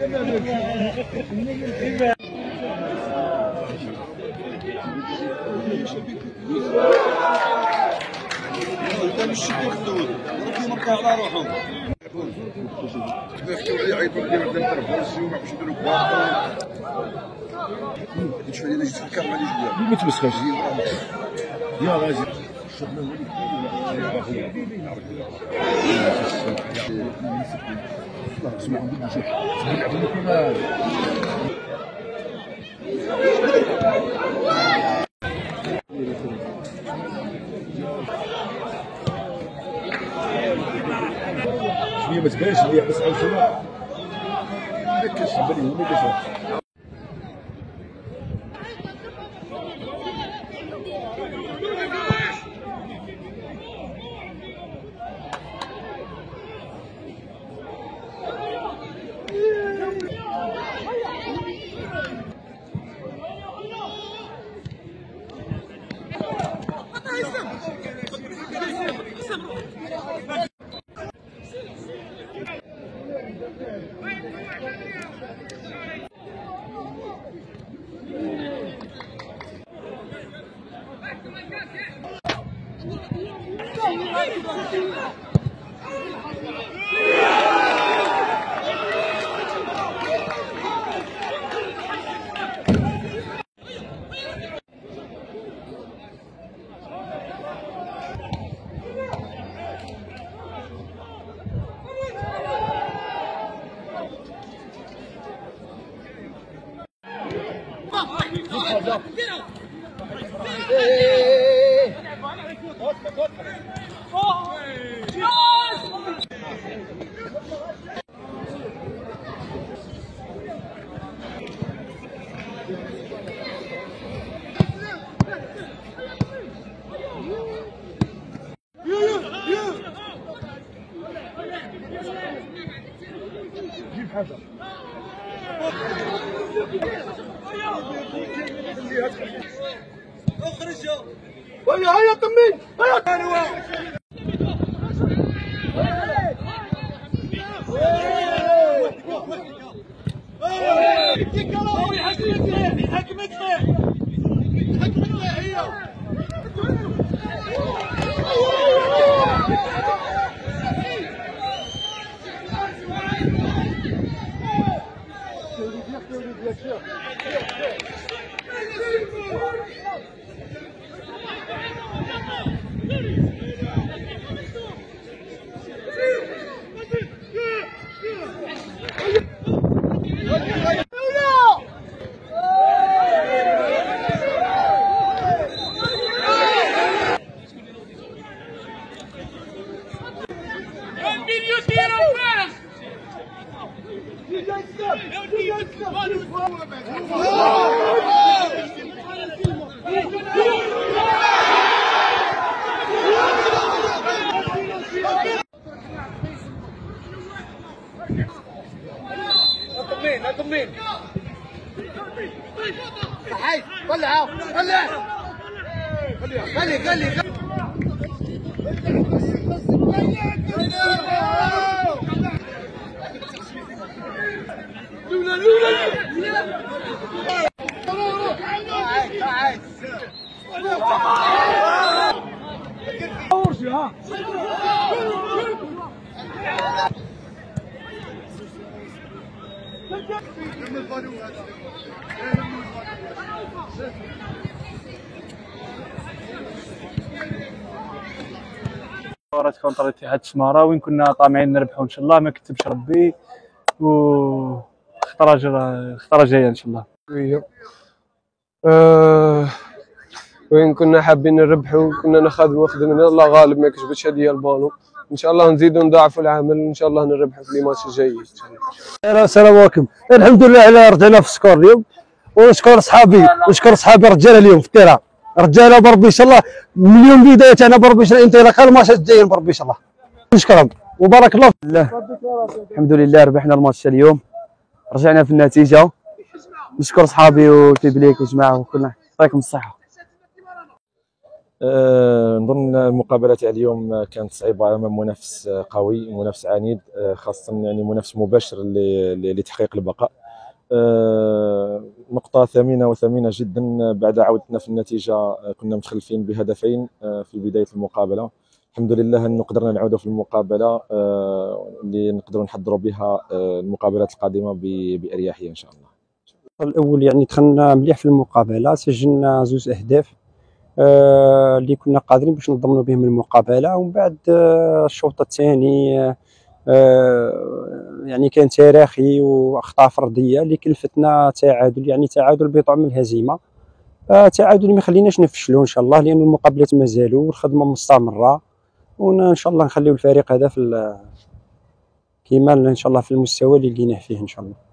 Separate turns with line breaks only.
شويه ما تبانش ليا بس عاود شويه ما كتشبه لي ما كتشبه.
هيا هيا تمي هيا طمين صحيح طلعوا طلع خلي
مباراة كونتر الاتحاد السمارة وين كنا طامعين نربحوا ان شاء الله، ما كتبش ربي وخطرة جايه ان شاء الله.
وين كنا حابين نربحوا، كنا ناخذ من الله غالب، ما كتبتش هذه البالون. ان شاء الله نزيدوا نضاعفوا العمل وان شاء الله نربحوا في الماتش الجاي.
السلام عليكم. الحمد لله على رجعنا في السكور اليوم، ونشكر صحابي الرجاله اليوم في التيران، رجاله بربي ان شاء الله مليون بدايه. انا بربي ان شاء الله انطلاقه الماتشات الجايين بربي ان شاء الله. نشكرهم وبارك الله فيك.
الحمد لله ربحنا الماتش اليوم، رجعنا في النتيجه. نشكر صحابي وتبليك وجماعه وكلنا، يعطيكم الصحه.
نظن المقابله تاع اليوم كانت صعيبه امام منافس قوي، منافس عنيد، خاصه يعني منافس مباشر لتحقيق البقاء. نقطه ثمينه جدا بعد عودتنا في النتيجه. كنا متخلفين بهدفين في بدايه المقابله. الحمد لله انه قدرنا نعودوا في المقابله اللي نقدروا نحضروا بها المقابلات القادمه باريحيه ان شاء الله.
الاول يعني دخلنا مليح في المقابله، سجلنا 2 اهداف اللي كنا قادرين باش نضمنوا بهم المقابله. ومن بعد الشوط الثاني يعني كان تراخي واخطاء فرديه اللي كلفتنا تعادل، يعني تعادل بطعم الهزيمه. تعادل ما يخليناش نفشلوا ان شاء الله، لان المقابلات مازالوا والخدمه مستمره، وان شاء الله نخليو الفريق هذا في كيما ان شاء الله في المستوى اللي لقيناه فيه ان شاء الله.